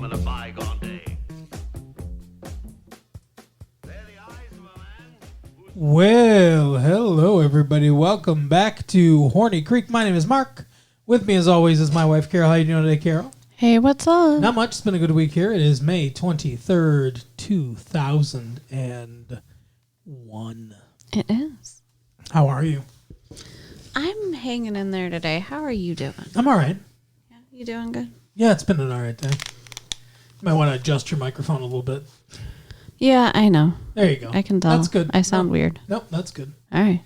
from in a bygone day. They're the eyes of a man who's... Well, hello everybody. Welcome back to Horny Creek. My name is Mark. With me as always is my wife Carol. How you doing today, Carol? Hey, what's up? Not much. It's been a good week here. It is May 23rd, 2001. It is. How are you? I'm hanging in there today. How are you doing? I'm all right. Yeah, you doing good? Yeah, it's been an all right day. You might want to adjust your microphone a little bit. Yeah, I know. There you go. I can tell. That's good. I sound weird. Nope, that's good. All right.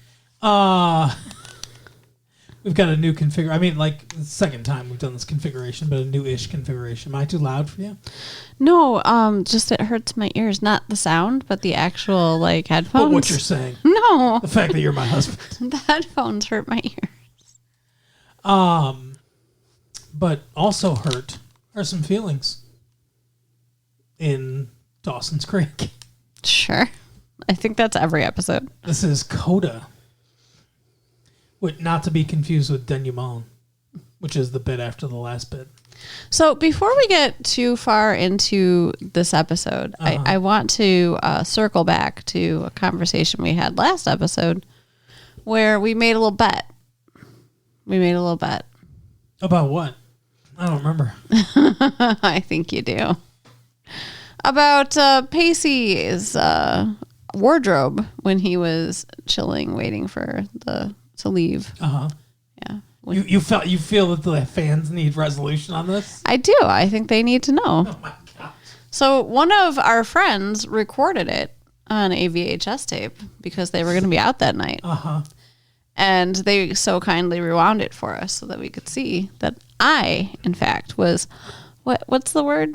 We've got a new configuration. I mean, like, the second time we've done this configuration, but a new-ish configuration. Am I too loud for you? No, just it hurts my ears. Not the sound, but the actual, like, headphones. But what you're saying. No. The fact that you're my husband. The headphones hurt my ears. But also hurt are some feelings in Dawson's Creek. Sure. I think that's every episode. This is Coda. Not to be confused with denouement, which is the bit after the last bit. So before we get too far into this episode, I want to circle back to a conversation we had last episode where we made a little bet. About what? I don't remember. I think you do. About Pacey's wardrobe when he was chilling, waiting for to leave. Uh-huh. Yeah. You feel that the fans need resolution on this? I do. I think they need to know. Oh my God. So one of our friends recorded it on a VHS tape because they were going to be out that night. Uh-huh. And they so kindly rewound it for us so that we could see that I, in fact, was what's the word?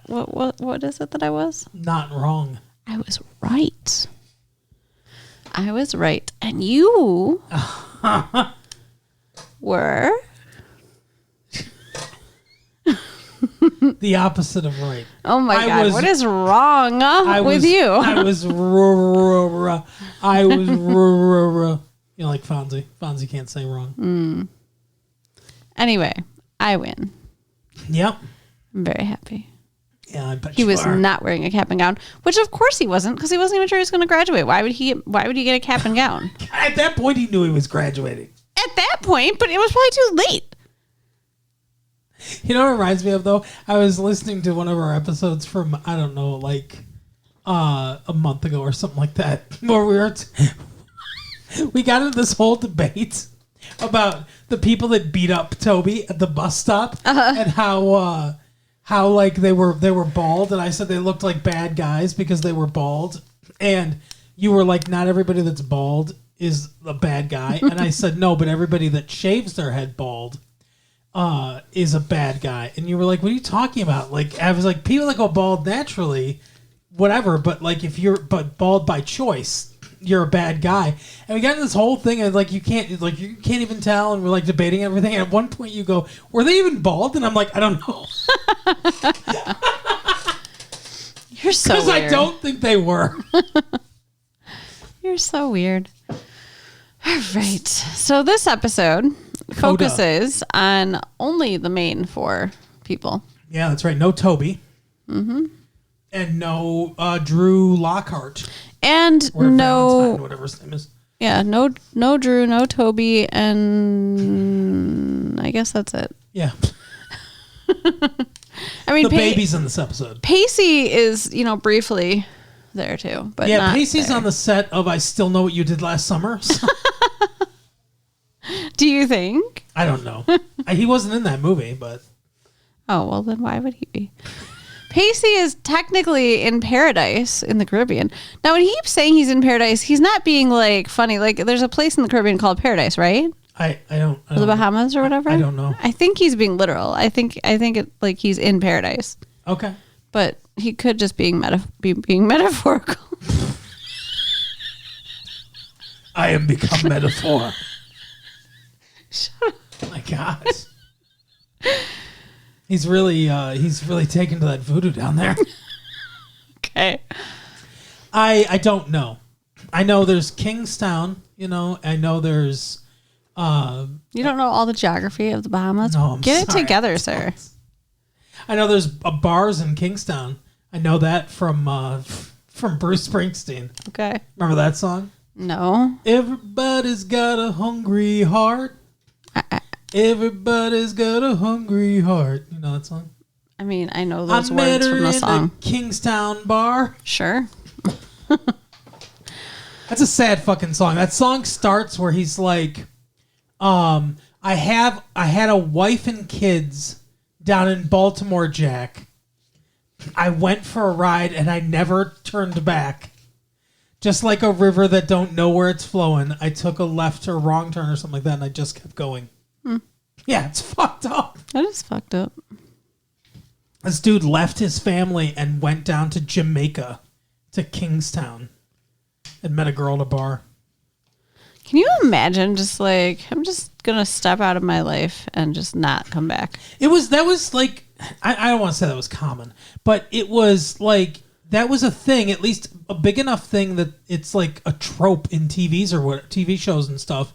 What is it that I was? Not wrong. I was right. And you were The opposite of right. Oh my God. What is wrong with you? I was you know, like Fonzie. Fonzie can't say wrong. Anyway, I win. Yep. I'm very happy. Yeah, I bet He you was are. not wearing a cap and gown, which of course he wasn't, because he wasn't even sure he was going to graduate. Why would he get a cap and gown? At that point, he knew he was graduating. At that point, but it was probably too late. You know what it reminds me of, though? I was listening to one of our episodes from, I don't know, like a month ago or something like that, where we got into this whole debate about the people that beat up Toby at the bus stop and how like they were bald, and I said they looked like bad guys because they were bald, and you were like, not everybody that's bald is a bad guy, and I said no, but everybody that shaves their head bald is a bad guy, and you were like, what are you talking about? Like, I was like, people that go bald naturally, whatever, but like if you're bald by choice, you're a bad guy. And we got into this whole thing, and like you can't even tell, and we're like debating everything, and at one point you go, were they even bald? And I'm like, I don't know. You're so weird. Because I don't think they were. You're so weird. All right. So this episode focuses on only the main four people. Yeah, that's right. No Toby. Mm-hmm. And no Drew Lockhart. And or no... Valentine, whatever his name is. Yeah, no Drew, no Toby, and I guess that's it. Yeah. I mean, the baby's in this episode. Pacey is, briefly there too, but yeah, not Pacey's there. on the set of I Still Know What You Did Last Summer. So. Do you think? I don't know. He wasn't in that movie, but... Oh, well, then why would he be? Pacey is technically in paradise in the Caribbean. Now, when he keeps saying he's in paradise, he's not being, like, funny. Like, there's a place in the Caribbean called Paradise, right? I don't or the Bahamas or whatever? I don't know. I think he's being literal. I think it like he's in paradise. Okay. But he could just being metaphorical. I am become metaphor. Shut up. Oh my God. He's really taken to that voodoo down there. Okay. I don't know. I know there's Kingstown, I know there's You don't know all the geography of the Bahamas? No, I'm Get it sorry. together, sir. I know there's bars in Kingstown. I know that from Bruce Springsteen. Okay. Remember that song? No. Everybody's got a hungry heart. Everybody's got a hungry heart. You know that song? I mean, I know those I met words her from the in song. the Kingstown bar. Sure. That's a sad fucking song. That song starts where he's like, I had a wife and kids down in Baltimore, Jack. I went for a ride and I never turned back. Just like a river that don't know where it's flowing. I took a left or wrong turn or something like that and I just kept going. Yeah, it's fucked up. That is fucked up. This dude left his family and went down to Jamaica, to Kingstown, and met a girl at a bar. Can you imagine just like, I'm just going to step out of my life and just not come back? That was like, I don't want to say that was common, but it was like, that was a thing, at least a big enough thing that it's like a trope in TVs or what, TV shows and stuff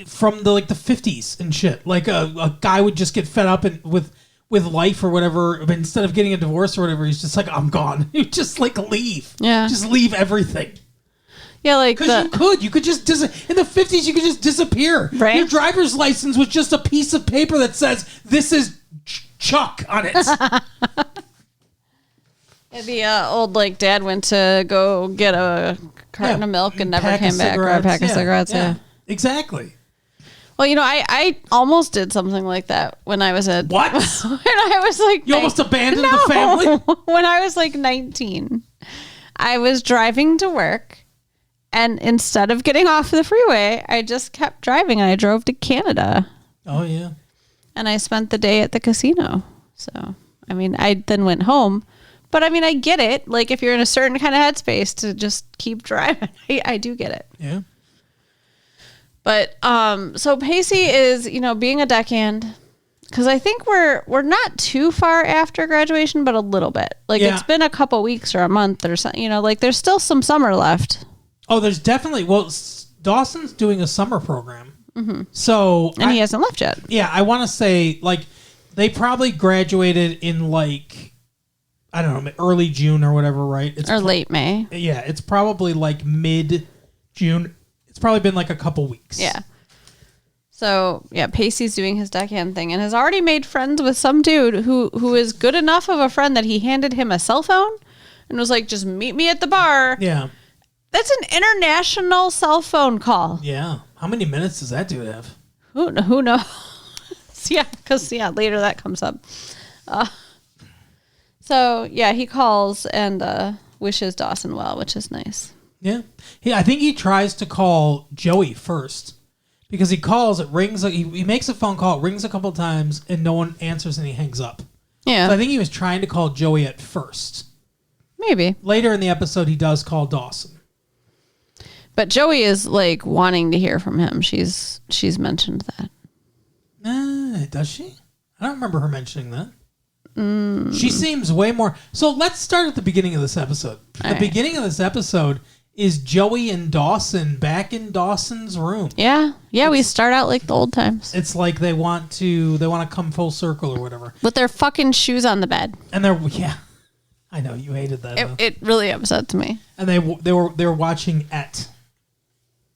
from the 50s and shit. Like a guy would just get fed up with life or whatever, but instead of getting a divorce or whatever, he's just like, I'm gone. You just like leave. Yeah. Just leave everything. Yeah, like Because you could just in the 50s, you could just disappear. Right. Your driver's license was just a piece of paper that says, this is Chuck on it. the old like dad went to go get a carton of milk and never came back, or a pack of cigarettes. Yeah. Exactly. Well, you know, I almost did something like that when I was at... What? When I was like... You almost abandoned the family? When I was like 19, I was driving to work, and instead of getting off the freeway, I just kept driving, and I drove to Canada. Oh, yeah. And I spent the day at the casino. So, I mean, I then went home. But, I mean, I get it. Like, if you're in a certain kind of headspace to just keep driving, I do get it. Yeah. But so Pacey is, you know, being a deckhand, because I think we're not too far after graduation, but a little bit. Like It's been a couple weeks or a month or something. You know, like there's still some summer left. Oh, there's definitely. Well, Dawson's doing a summer program, so and he hasn't left yet. Yeah, I want to say like they probably graduated in like I don't know, early June or whatever, right? Or late May. Yeah, it's probably like mid June. It's probably been like a couple weeks. Yeah. So, yeah, Pacey's doing his deckhand thing and has already made friends with some dude who is good enough of a friend that he handed him a cell phone and was like, just meet me at the bar. Yeah. That's an international cell phone call. Yeah. How many minutes does that dude have? Who knows? Yeah, because, later that comes up. So, yeah, he calls and wishes Dawson well, which is nice. Yeah. I think he tries to call Joey first because he calls, it rings, he makes a phone call, it rings a couple times, and no one answers and he hangs up. Yeah. So I think he was trying to call Joey at first. Maybe. Later in the episode, he does call Dawson. But Joey is like wanting to hear from him. She's mentioned that. Does she? I don't remember her mentioning that. She seems way more... So let's start at the beginning of this episode. The beginning of this episode is Joey and Dawson back in Dawson's room. Yeah. Yeah, we start out like the old times. It's like they want to come full circle or whatever. With their fucking shoes on the bed. And I know, you hated that. It really upsets me. And they were watching Et.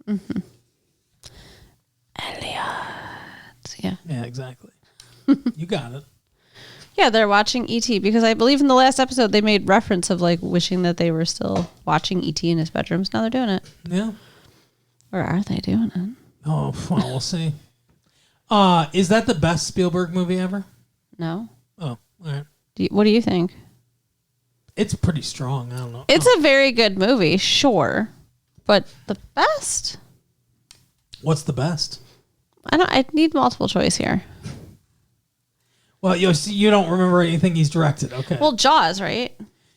Mm-hmm. Elliot. Yeah. Yeah, exactly. You got it. Yeah, they're watching E.T. because I believe in the last episode they made reference of like wishing that they were still watching E.T. in his bedrooms. Now they're doing it. Yeah. Or are they doing it? Oh, well, we'll see. Is that the best Spielberg movie ever? No. Oh, all right. What do you think? It's pretty strong. I don't know. It's a very good movie, sure. But the best? What's the best? I need multiple choice here. Well, you don't remember anything he's directed. Okay. Well, Jaws, right?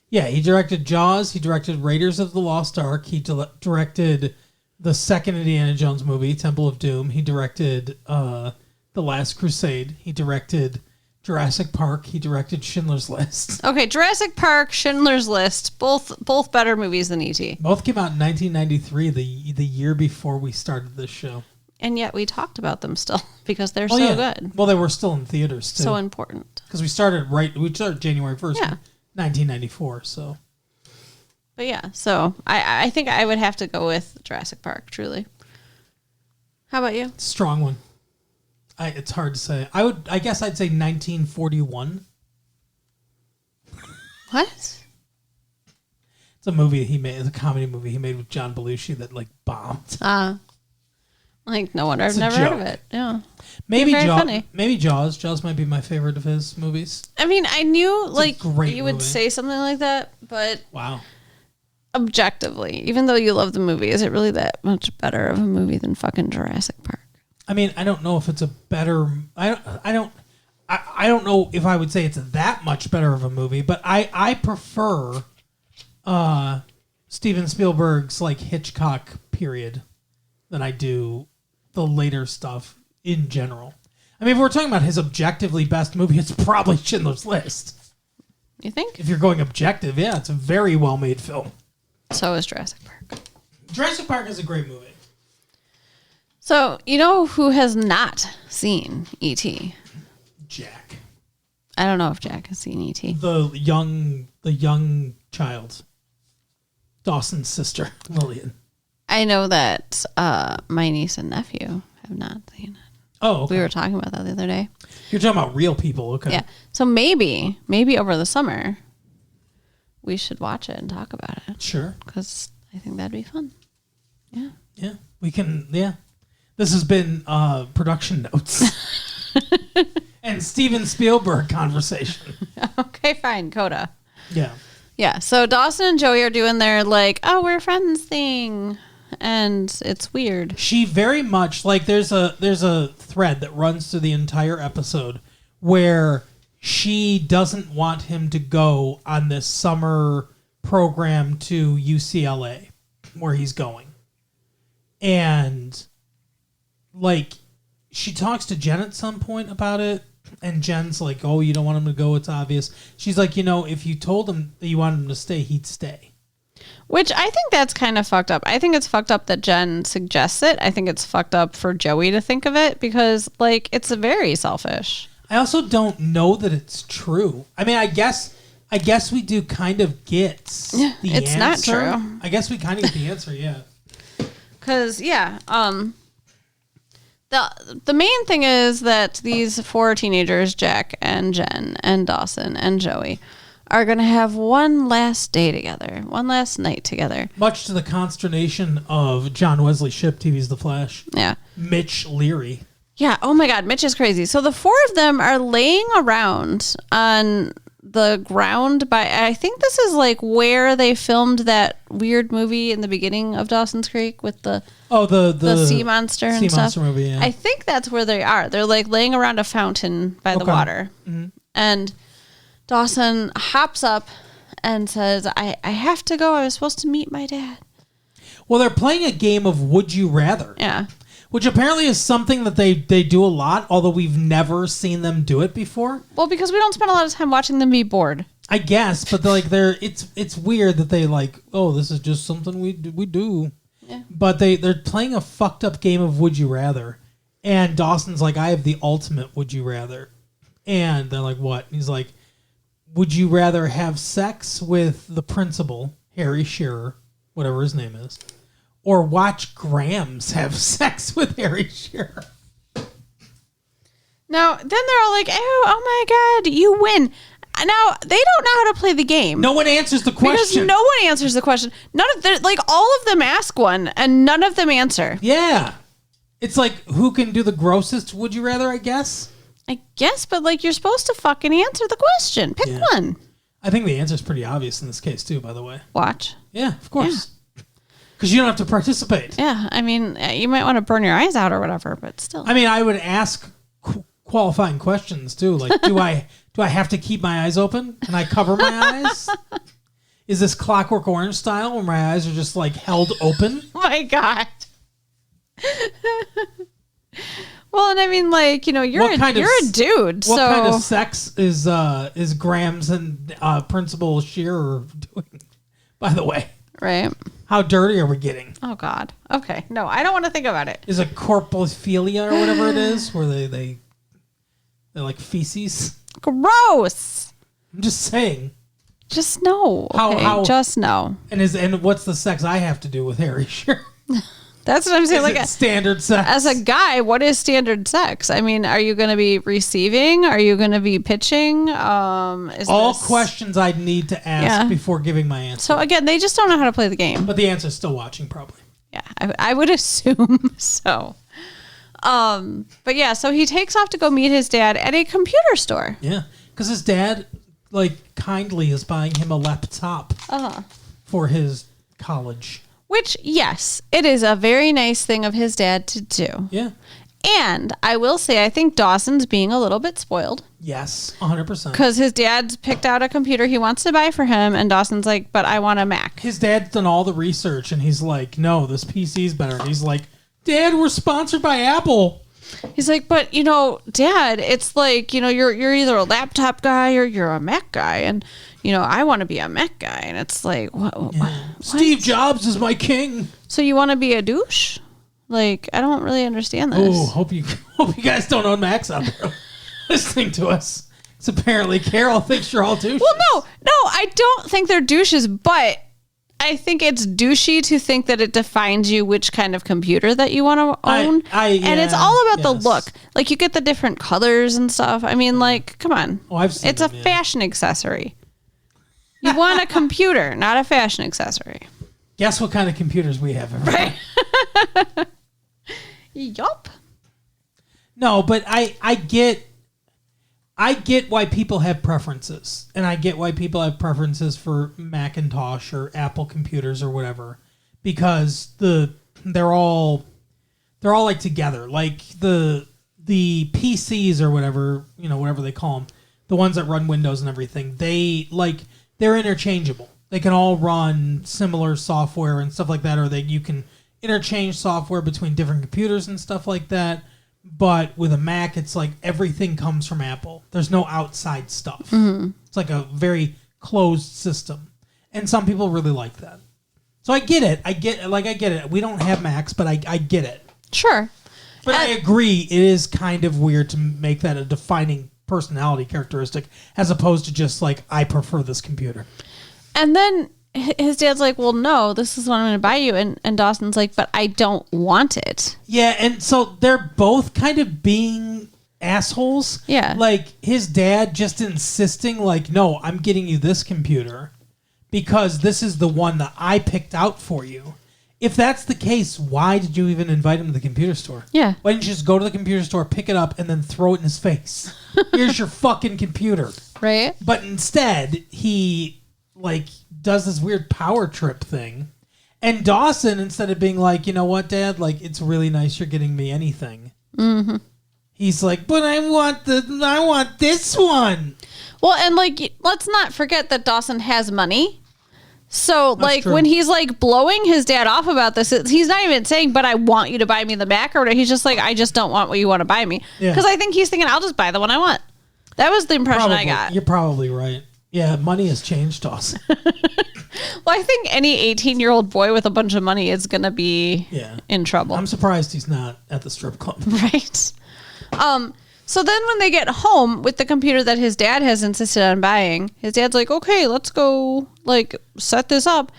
Yeah, he directed Jaws. He directed Raiders of the Lost Ark. He directed the second Indiana Jones movie, Temple of Doom. He directed The Last Crusade. He directed Jurassic Park. He directed Schindler's List. Okay, Jurassic Park, Schindler's List, both better movies than E.T. Both came out in 1993, the year before we started this show. And yet we talked about them still because they're so good. Well, they were still in theaters, too. So important. because we started January 1st, Yeah. 1994. So, But yeah, so I think I would have to go with Jurassic Park, truly. How about you? strong one. It's hard to say. I guess I'd say 1941. What? It's a movie he made. It's a comedy movie he made with John Belushi that like bombed. Like no wonder It's I've a never heard of joke. it. Yeah. Maybe Very Jaws. funny. Maybe Jaws. Jaws might be my favorite of his movies. I mean, I knew like great you would movie. say something like that, but Wow. objectively, even though you love the movie, is it really that much better of a movie than fucking Jurassic Park? I mean, I don't know if it's a better. I don't know if I would say it's that much better of a movie, but I prefer Steven Spielberg's like Hitchcock period than I do the later stuff in general. I mean, if we're talking about his objectively best movie, it's probably Schindler's List. You think? If you're going objective, yeah, it's a very well made film. So is Jurassic Park. Jurassic Park is a great movie. So you know who has not seen E.T.? Jack, I don't know if Jack has seen E.T. the young child, Dawson's sister, Lillian. I know that my niece and nephew have not seen it. Oh, okay. We were talking about that the other day. You're talking about real people, okay? Yeah. So maybe over the summer, we should watch it and talk about it Sure. because I think that'd be fun. Yeah. Yeah, we can. Yeah, this has been production notes and Steven Spielberg conversation. Okay, fine. Coda. Yeah, Yeah. So Dawson and Joey are doing their like, oh, we're friends thing, and it's weird. she very much like there's a thread that runs through the entire episode where she doesn't want him to go on this summer program to UCLA where he's going. And like she talks to Jen at some point about it, and Jen's like, "Oh, you don't want him to go, it's obvious." She's like, if you told him that you wanted him to stay, he'd stay. Which I think that's kind of fucked up. I think it's fucked up that Jen suggests it. I think it's fucked up for Joey to think of it because like it's very selfish. I also don't know that it's true. I mean, I guess we do kind of get the It's answer. not true. I guess we kind of get the answer, yeah. Because the main thing is that these four teenagers, Jack and Jen and Dawson and Joey, are going to have one last day together, one last night together. Much to the consternation of John Wesley Shipp, TV's The Flash. Yeah. Mitch Leary. Yeah. Oh my God, Mitch is crazy. So the four of them are laying around on the ground by, I think this is like where they filmed that weird movie in the beginning of Dawson's Creek with the sea monster and sea stuff. monster movie, yeah. I think that's where they are. They're like laying around a fountain by the Okay. water. Mm-hmm. And Dawson hops up and says, I have to go. I was supposed to meet my dad. Well, they're playing a game of Would You Rather. Yeah. Which apparently is something that they do a lot, although we've never seen them do it before. Well, because we don't spend a lot of time watching them be bored. I guess, but it's weird that they like, oh, this is just something we do. Yeah. But they're playing a fucked up game of Would You Rather. And Dawson's like, I have the ultimate Would You Rather. And they're like, what? And he's like, would you rather have sex with the principal, Harry Shearer, whatever his name is, or watch Grams have sex with Harry Shearer? Now, then they're all like, oh my God, you win. Now, they don't know how to play the game. No one answers the question. Because no one answers the question. None of them, like all of them ask one and none of them answer. Yeah. It's like, who can do the grossest Would You Rather, I guess? I guess, but like you're supposed to fucking answer the question. Pick one. I think the answer's pretty obvious in this case, too, by the way. Watch. Yeah, of course. Because you don't have to participate. Yeah, I mean, you might want to burn your eyes out or whatever, but still. I mean, I would ask qualifying questions, too. Like, do I have to keep my eyes open? Can I cover my eyes? Is this Clockwork Orange style where my eyes are just, like, held open? Oh, my God. Well, and I mean, like, you're a dude. What so kind of sex is Grams and Principal Shearer doing, by the way? Right. How dirty are we getting? Oh, God. Okay. No, I don't want to think about it. Is it corporophilia or whatever it is, where they like feces? Gross. I'm just saying. Just no. Okay, How- just no. And what's the sex I have to do with Harry? Sure. That's what I'm saying. Is Like it standard sex? as a guy, what is standard sex? I mean, are you going to be receiving? Are you going to be pitching? All questions I'd need to ask before giving my answer. So again, they just don't know how to play the game. But the answer's still watching, probably. Yeah, I would assume so. But yeah, so he takes off to go meet his dad at a computer store. Yeah, because his dad, like, kindly is buying him a laptop for his college. Which, yes, it is a very nice thing of his dad to do. Yeah. And I will say, I think Dawson's being a little bit spoiled. Yes, 100%. Because his dad's picked out a computer he wants to buy for him, and Dawson's like, but I want a Mac. His dad's done all the research, and he's like, no, this PC's better. And he's like, Dad, we're sponsored by Apple. He's like, but, Dad, it's like, you're either a laptop guy or you're a Mac guy. And, I want to be a Mac guy. And it's like, what? Steve Jobs is my king. So you want to be a douche? Like, I don't really understand this. Oh, hope you guys don't own Macs out there listening to us. It's apparently Carol thinks you're all douches. Well, no, I don't think they're douches, but I think it's douchey to think that it defines you which kind of computer that you want to own. And it's all about the look. Like, you get the different colors and stuff. I mean, like, come on. Oh, I've seen it's a fashion accessory. You want a computer, not a fashion accessory. Guess what kind of computers we have, everybody? Right. Yup. No, but I get why people have preferences, and I get why people have preferences for Macintosh or Apple computers or whatever, because they're all like together, like the PCs or whatever, whatever they call them, the ones that run Windows and everything. They're interchangeable. They can all run similar software and stuff like that, or you can interchange software between different computers and stuff like that. But with a Mac, it's like everything comes from Apple. There's no outside stuff. Mm-hmm. It's like a very closed system. And some people really like that. So I get it. I get it. We don't have Macs, but I get it. Sure. But I agree, it is kind of weird to make that a defining personality characteristic as opposed to just like, I prefer this computer. And then his dad's like, well, no, this is what I'm going to buy you. And Dawson's like, but I don't want it. Yeah, and so they're both kind of being assholes. Yeah. Like, his dad just insisting, like, no, I'm getting you this computer because this is the one that I picked out for you. If that's the case, why did you even invite him to the computer store? Yeah. Why didn't you just go to the computer store, pick it up, and then throw it in his face? Here's your fucking computer. Right. But instead, he, like, does this weird power trip thing. And Dawson, instead of being like, you know what, Dad? Like, it's really nice you're getting me anything. Mm-hmm. He's like, but I want this one. Well, and, like, let's not forget that Dawson has money. So, That's like, true. when he's, like, blowing his dad off about this, he's not even saying, but I want you to buy me the Mac or whatever. He's just like, I just don't want what you want to buy me. Yeah. Because I think he's thinking, I'll just buy the one I want. That was the impression I got. You're probably right. Yeah, money has changed, Dawson. Well, I think any 18-year-old boy with a bunch of money is going to be in trouble. I'm surprised he's not at the strip club. Right. So then when they get home with the computer that his dad has insisted on buying, his dad's like, okay, let's go, like, set this up.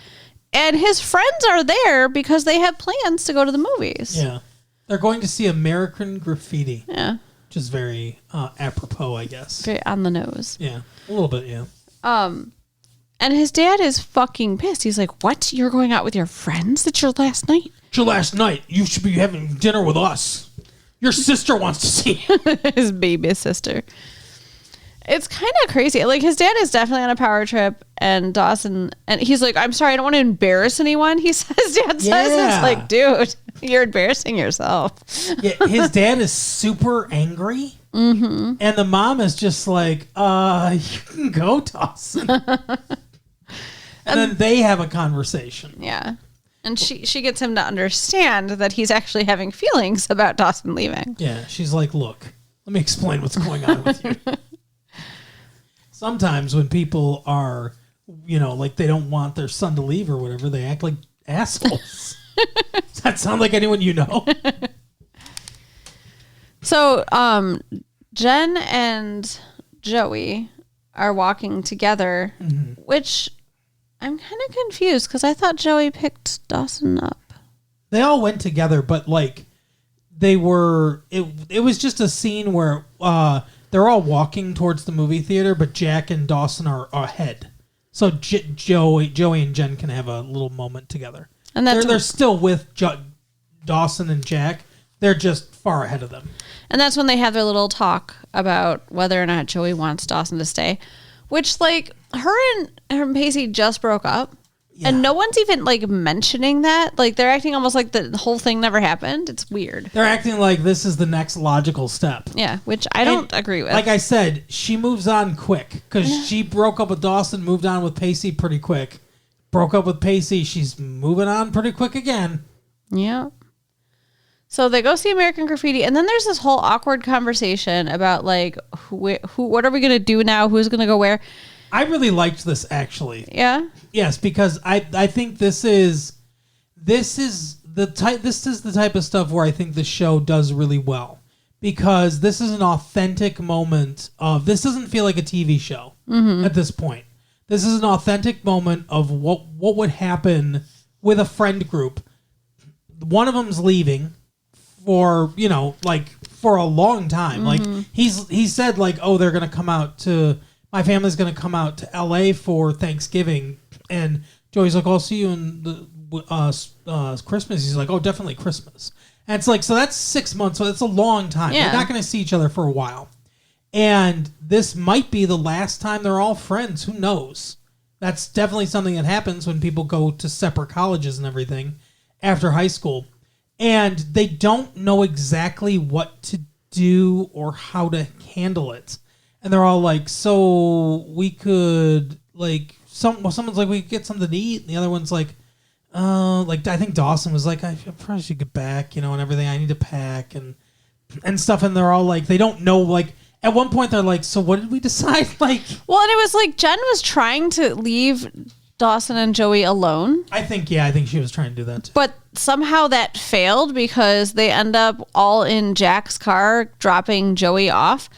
And his friends are there because they have plans to go to the movies. Yeah. They're going to see American Graffiti. Yeah. Which is very apropos, I guess. Very on the nose. Yeah. A little bit, yeah. And his dad is fucking pissed. He's like, what? You're going out with your friends? It's your last night? It's your last night. You should be having dinner with us. Your sister wants to see you. His baby sister. It's kind of crazy. Like, his dad is definitely on a power trip, and Dawson, and he's like, I'm sorry, I don't want to embarrass anyone. He says, dad says, it's like, dude, you're embarrassing yourself. Yeah, his dad is super angry. Mm-hmm. And the mom is just like, you can go, Dawson. And then they have a conversation. Yeah. And she gets him to understand that he's actually having feelings about Dawson leaving. Yeah, she's like, look, let me explain what's going on with you. Sometimes when people are, like they don't want their son to leave or whatever, they act like assholes. Does that sound like anyone you know? Joey are walking together, which I'm kind of confused because I thought Joey picked Dawson up. They all went together, but like they were. It was just a scene where they're all walking towards the movie theater, but Jack and Dawson are ahead. So Joey and Jen can have a little moment together. And they're still with Dawson and Jack. They're just far ahead of them. And that's when they have their little talk about whether or not Joey wants Dawson to stay, which like her and Pacey just broke up. Yeah. And no one's even like mentioning that. Like they're acting almost like the whole thing never happened. It's weird. They're acting like this is the next logical step. Yeah, which I don't agree with. Like I said, she moves on quick because she broke up with Dawson, moved on with Pacey pretty quick. Broke up with Pacey, she's moving on pretty quick again. Yeah. So they go see American Graffiti, and then there's this whole awkward conversation about like what are we gonna do now? Who's gonna go where? I really liked this actually. Yeah. Yes, because I think this is the type of stuff where I think the show does really well, because this is an authentic moment of, this doesn't feel like a TV show at this point. This is an authentic moment of what would happen with a friend group. One of them's leaving for, for a long time. Like he said like, oh, they're going to come out to, my family's going to come out to LA for Thanksgiving. And Joey's like, I'll see you in the Christmas. He's like, oh, definitely Christmas. And it's like, so that's 6 months. So it's a long time. Yeah. They're not going to see each other for a while. And this might be the last time they're all friends. Who knows? That's definitely something that happens when people go to separate colleges and everything after high school. And they don't know exactly what to do or how to handle it. And they're all like, so we could, like, someone's like, we could get something to eat. And the other one's like, I think Dawson was like, I probably should get back, and everything. I need to pack and stuff. And they're all like, they don't know, like, at one point they're like, so what did we decide? Like, well, and it was like Jen was trying to leave Dawson and Joey alone. I think she was trying to do that too. But somehow that failed because they end up all in Jack's car dropping Joey off.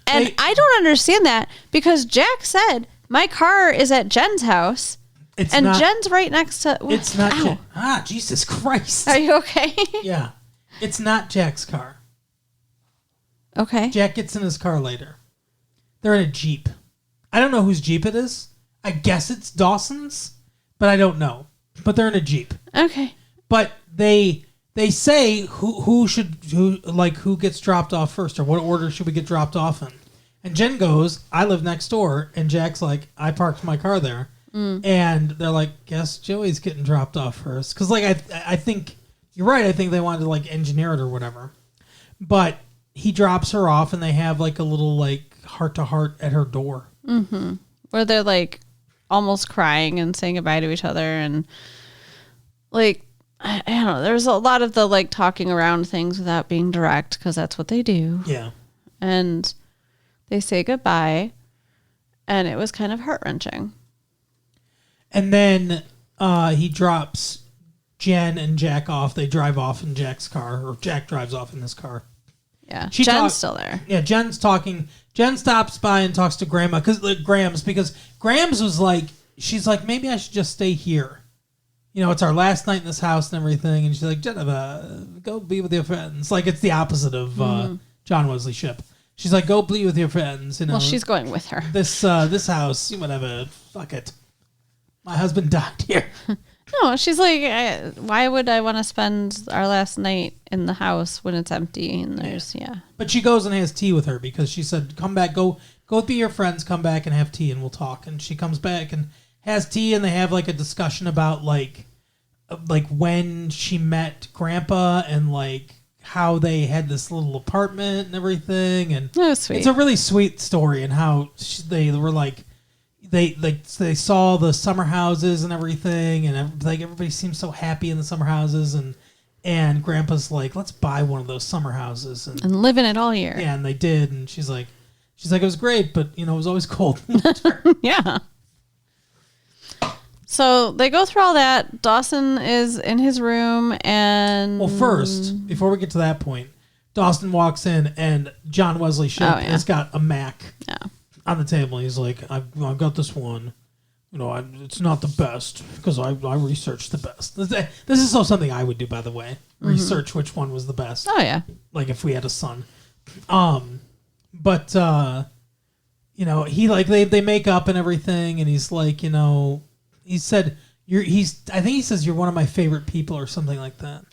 And I don't understand that, because Jack said, my car is at Jen's house. Jen's right next to... It's not Jen. Jesus Christ. Are you okay? Yeah. It's not Jack's car. Okay. Jack gets in his car later. They're in a Jeep. I don't know whose Jeep it is. I guess it's Dawson's, but I don't know. But they're in a Jeep. Okay. But they say who gets dropped off first, or what order should we get dropped off in? And Jen goes, I live next door, and Jack's like, I parked my car there. And they're like, guess Joey's getting dropped off first. Because like I think you're right. I think they wanted to like engineer it or whatever. But he drops her off, and they have like a little like heart to heart at her door. Mm-hmm. Where they're like almost crying and saying goodbye to each other, and like I don't know. There's a lot of the like talking around things without being direct, because that's what they do. Yeah. And they say goodbye, and it was kind of heart-wrenching. And then he drops Jen and Jack off. They drive off in Jack's car, or Jack drives off in his car. Yeah, Jen's still there. Yeah, Jen's talking. Jen stops by and talks to Grandma, because Grams was like, she's like, maybe I should just stay here. It's our last night in this house and everything. And she's like, Jennifer, go be with your friends. Like, it's the opposite of John Wesley Shipp. She's like, go be with your friends. Well, she's going with her. This house, whatever, fuck it. My husband died here. No, she's like, why would I want to spend our last night in the house when it's empty? And there's, But she goes and has tea with her, because she said, come back, go be your friends, come back and have tea and we'll talk. And she comes back and has tea, and they have like a discussion about like when she met Grandpa, and like how they had this little apartment and everything. And that was sweet. It's a really sweet story, and how they were like, they saw the summer houses and everything, and like everybody seems so happy in the summer houses, and Grandpa's like, let's buy one of those summer houses and live in it all year. Yeah, and they did, and she's like, it was great, but it was always cold in winter. Yeah. So they go through all that. Dawson is in his room, and well, first, before we get to that point, Dawson walks in, and John Wesley Shipp has got a Mac. Yeah. on the table. He's like, I've got this one. You know, it's not the best because I researched the best. This is also something I would do, by the way. Research which one was the best. Oh yeah. Like if we had a son. But you know, he like they make up and everything, and he's like, you know, he said I think he says you're one of my favorite people or something like that.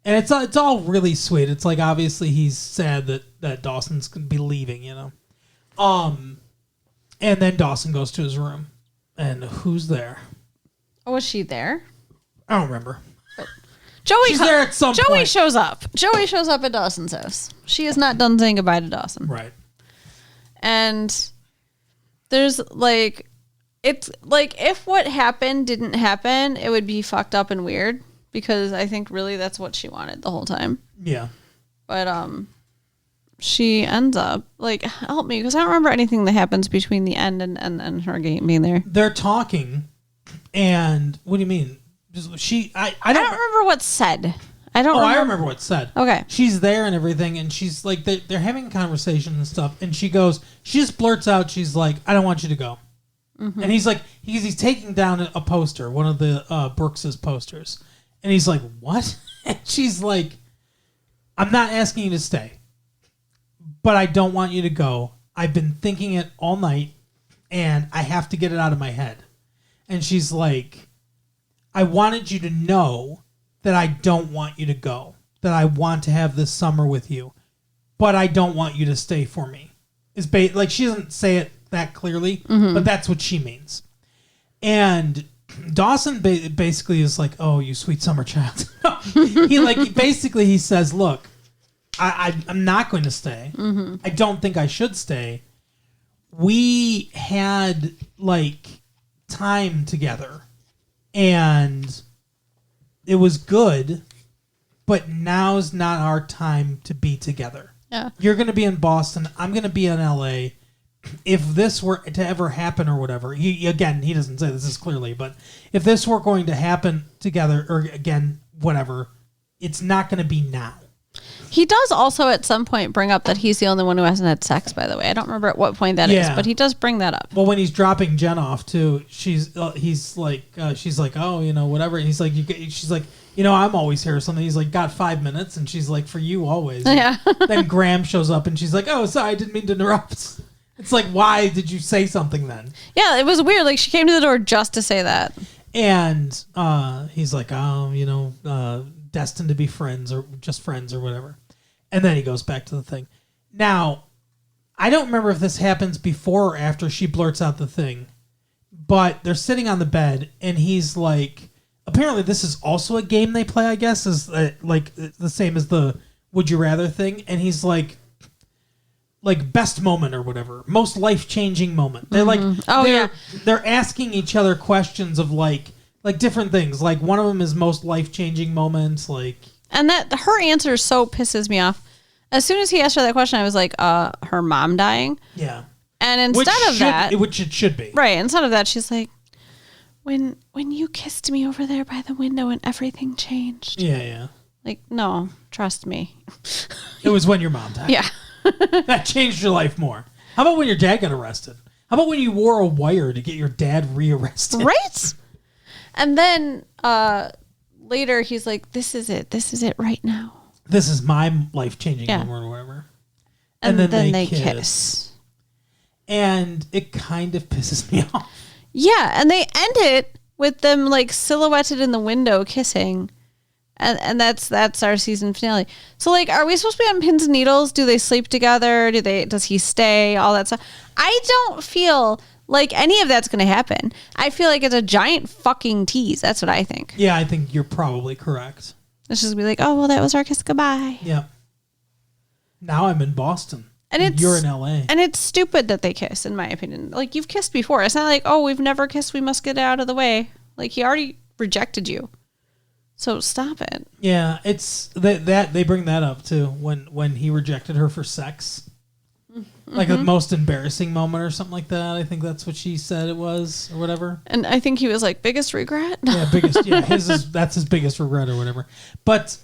And it's all really sweet. It's like obviously he's sad that Dawson's gonna be leaving, you know. And then Dawson goes to his room. And who's there? Oh, was she there? I don't remember. She's there at some Joey point. shows up. Joey shows up at Dawson's house. She is not done saying goodbye to Dawson. Right. And there's like, it's like if what happened didn't happen, it would be fucked up and weird because I think really that's what she wanted the whole time. Yeah. But she ends up like, help me because I don't remember anything that happens between the end and her being there. They're talking, and what do you mean? I don't remember what's said. I remember what's said. Okay. She's there and everything, and she's like, they're having a conversation and stuff, and she just blurts out, she's like, I don't want you to go. Mm-hmm. And he's like, he's taking down a poster, one of the Brooks's posters, and he's like, what? And she's like, I'm not asking you to stay, but I don't want you to go. I've been thinking it all night, and I have to get it out of my head. And she's like, I wanted you to know that I don't want you to go, that I want to have this summer with you, but I don't want you to stay for me. Like she doesn't say it that clearly, but that's what she means. And Dawson basically is like, oh, you sweet summer child. He says, look, I'm not going to stay. Mm-hmm. I don't think I should stay. We had like time together and it was good, but now's not our time to be together. Yeah. You're going to be in Boston. I'm going to be in LA. If this were to ever happen or whatever, he doesn't say this clearly, but if this were going to happen together or again, whatever, it's not going to be now. He does also at some point bring up that he's the only one who hasn't had sex, by the way. I don't remember at what point that is, but he does bring that up. Well, when he's dropping Jen off too, she's like, oh, you know, whatever. And he's like, she's like, you know, I'm always here or something. He's like, got 5 minutes. And she's like, for you always. Yeah. Then Graham shows up and she's like, oh, sorry, I didn't mean to interrupt. It's like, why did you say something then? Yeah, it was weird. Like she came to the door just to say that. And he's like, oh, you know, destined to be friends or just friends or whatever. And then he goes back to the thing. Now, I don't remember if this happens before or after she blurts out the thing, but they're sitting on the bed and he's like, apparently this is also a game they play, I guess, is like the same as the Would You Rather thing. And he's like best moment or whatever, most life-changing moment. They're they're asking each other questions of like different things. Like one of them is most life-changing moments, like. And that her answer so pisses me off. As soon as he asked her that question, I was like, her mom dying. Yeah. And instead which it should be. Right. Instead of that, she's like, when you kissed me over there by the window and everything changed. Yeah, yeah. Like, no, trust me. It was when your mom died. Yeah. That changed your life more. How about when your dad got arrested? How about when you wore a wire to get your dad rearrested? Right? And then later he's like, this is it right now. This is my life-changing moment or whatever. And then they kiss. And it kind of pisses me off. Yeah, and they end it with them like silhouetted in the window kissing. And that's our season finale. So like, are we supposed to be on pins and needles? Do they sleep together? Does he stay? All that stuff. I don't feel like any of that's going to happen. I feel like it's a giant fucking tease. That's what I think. Yeah, I think you're probably correct. It's just gonna be like, oh, well, that was our kiss goodbye. Yeah. Now I'm in Boston. And you're in LA. And it's stupid that they kiss, in my opinion. Like, you've kissed before. It's not like, oh, we've never kissed, we must get out of the way. Like, he already rejected you. So stop it. Yeah, it's that they bring that up too when he rejected her for sex. Mm-hmm. Like the most embarrassing moment or something like that. I think that's what she said it was or whatever. And I think he was like, biggest regret? Yeah, biggest. Yeah, that's his biggest regret or whatever. But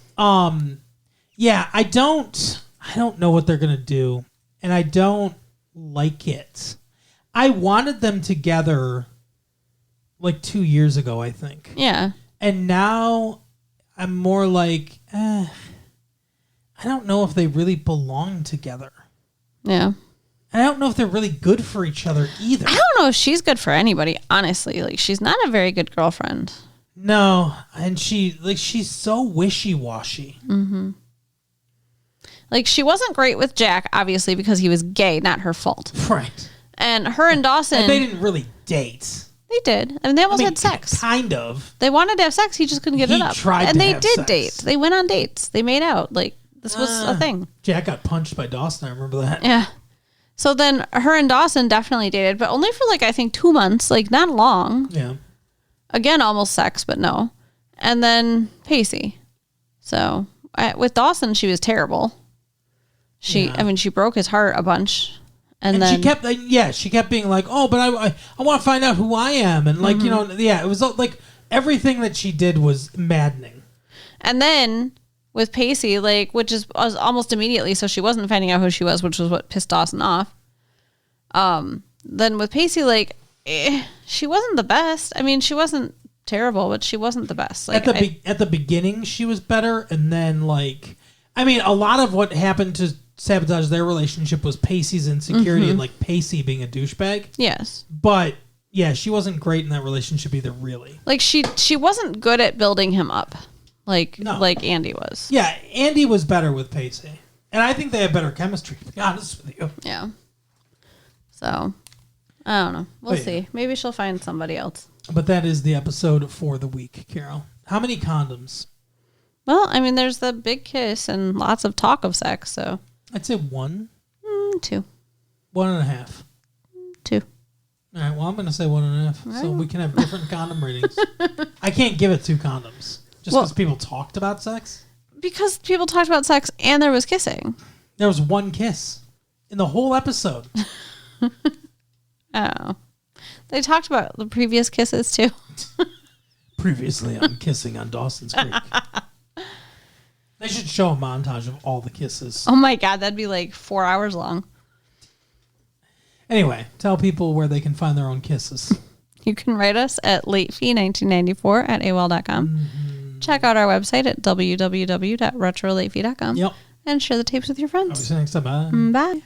yeah, I don't know what they're gonna do, and I don't like it. I wanted them together like 2 years ago, I think. Yeah. And now I'm more like, I don't know if they really belong together. Yeah. And I don't know if they're really good for each other either. I don't know if she's good for anybody, honestly. Like, she's not a very good girlfriend. No, and she's so wishy-washy. Mm-hmm. Like, she wasn't great with Jack, obviously, because he was gay, not her fault. Right. And her and Dawson... And they didn't really date. They did. I mean, they almost had sex. Kind of. They wanted to have sex, he just couldn't get it up. And they did date. They went on dates. They made out. Like, this was a thing. Jack got punched by Dawson, I remember that. Yeah. So then her and Dawson definitely dated, but only for like, I think 2 months, like not long. Yeah. Again, almost sex, but no. And then Pacey. So with Dawson, she was terrible. I mean, she broke his heart a bunch. And then she kept being like, oh, but I want to find out who I am. And like, it was like everything that she did was maddening. And then with Pacey, like, which was almost immediately, so she wasn't finding out who she was, which was what pissed Dawson off. Then with Pacey, like, she wasn't the best. I mean, she wasn't terrible, but she wasn't the best. Like, at the beginning, she was better, and then like, I mean, a lot of what happened to sabotage their relationship was Pacey's insecurity and like Pacey being a douchebag. Yes, but yeah, she wasn't great in that relationship either. Really, like she wasn't good at building him up, like Andy was. Yeah, Andy was better with Pacey, and I think they have better chemistry. To be honest with you. Yeah. So, I don't know. We'll see. Maybe she'll find somebody else. But that is the episode for the week, Carol. How many condoms? Well, I mean, there's the big kiss and lots of talk of sex, so. I'd say 1. 2. 1.5. 2. All right, well, I'm going to say 1.5, so we can have different condom ratings. I can't give it 2 condoms, just because people talked about sex. Because people talked about sex and there was kissing. There was 1 kiss in the whole episode. Oh. They talked about the previous kisses, too. Previously on Kissing on Dawson's Creek. They should show a montage of all the kisses. Oh my God, that'd be like 4 hours long. Anyway, tell people where they can find their own kisses. You can write us at latefee1994 at AOL.com. Mm-hmm. Check out our website at www.retrolatefee.com. Yep. And share the tapes with your friends. I'll see you next time. Bye. Bye.